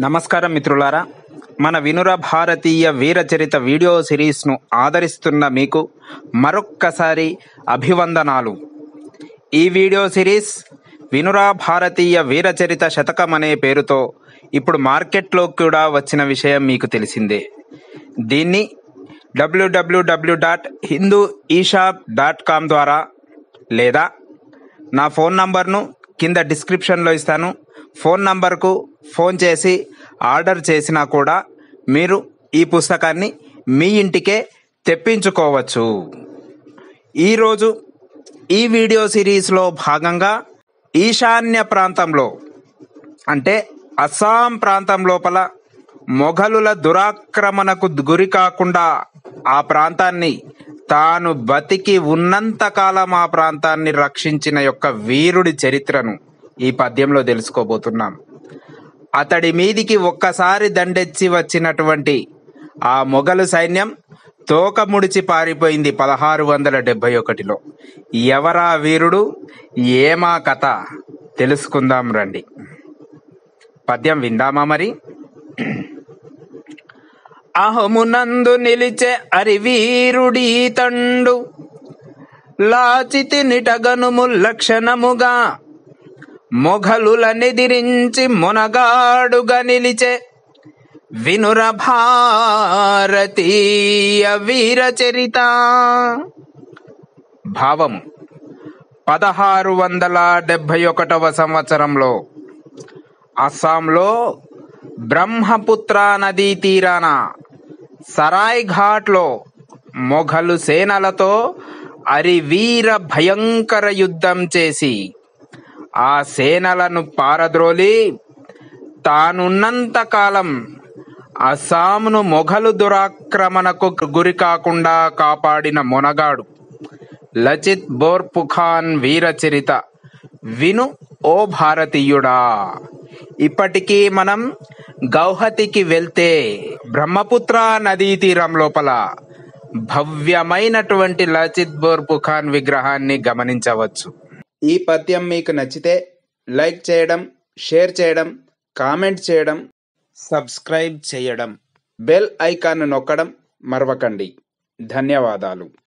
నమస్కారం మిత్రులారా, మన వినుర భారతీయ వీరచరిత వీడియో సిరీస్ను ఆదరిస్తున్న మీకు మరొక్కసారి అభివందనాలు. ఈ వీడియో సిరీస్ వినుర భారతీయ వీరచరిత శతకం అనే పేరుతో ఇప్పుడు మార్కెట్లో కూడా వచ్చిన విషయం మీకు తెలిసిందే. దీన్ని www.hindueshop.com ద్వారా లేదా నా ఫోన్ నంబర్ను కింద డిస్క్రిప్షన్లో ఇస్తాను. ఫోన్ నంబర్కు ఫోన్ చేసి ఆర్డర్ చేసినా కూడా మీరు ఈ పుస్తకాన్ని మీ ఇంటికే తెప్పించుకోవచ్చు. ఈరోజు ఈ వీడియో సిరీస్లో భాగంగా ఈశాన్య ప్రాంతంలో అంటే అస్సాం ప్రాంతం లోపల మొఘలుల దురాక్రమణకు గురి కాకుండా ఆ ప్రాంతాన్ని తాను బతికి ఉన్నంతకాలం ఆ ప్రాంతాన్ని రక్షించిన యొక్క వీరుడి చరిత్రను ఈ పద్యంలో తెలుసుకోబోతున్నాం. అతడి మీదికి ఒక్కసారి దండెచ్చి వచ్చినటువంటి ఆ మొఘలు సైన్యం తోక ముడిచి పారిపోయింది 1671లో. ఎవరా వీరుడు, ఏమా కథ తెలుసుకుందాం రండి. పద్యం విందామా మరి. అహమునందు నిలిచే అరివీరుడీ తండు, లాచితి నిటగనుము లక్షణముగా, మొఘలుల నెదిరించి మొనగాడుగా నిలిచే వినుర భారతీయ వీరచరిత. భావం: 1671వ సంవత్సరంలో అస్సాంలో బ్రహ్మపుత్ర నదీ తీరాన సరాయ్ ఘాట్లో మొఘలు సేనలతో అరివీర భయంకర యుద్ధం చేసి ఆ సేనలను పారద్రోలి తానున్నంతకాలం అస్సాంను మొఘలు దురాక్రమణకు గురి కాకుండా కాపాడిన మొనగాడు లచిత్ బోర్ఫుఖాన్ వీరచరిత విను ఓ భారతీయుడా. ఇప్పటికీ మనం గౌహతికి వెళ్తే బ్రహ్మపుత్ర నదీ తీరం లోపల భవ్యమైనటువంటి లచిత్ బోర్ఫుఖాన్ విగ్రహాన్ని గమనించవచ్చు. ఈ పద్యం మీకు నచ్చితే లైక్ చేయడం, షేర్ చేయడం, కామెంట్ చేయడం, సబ్స్క్రైబ్ చేయడం, బెల్ ఐకాన్ నొక్కడం మరవకండి. ధన్యవాదాలు.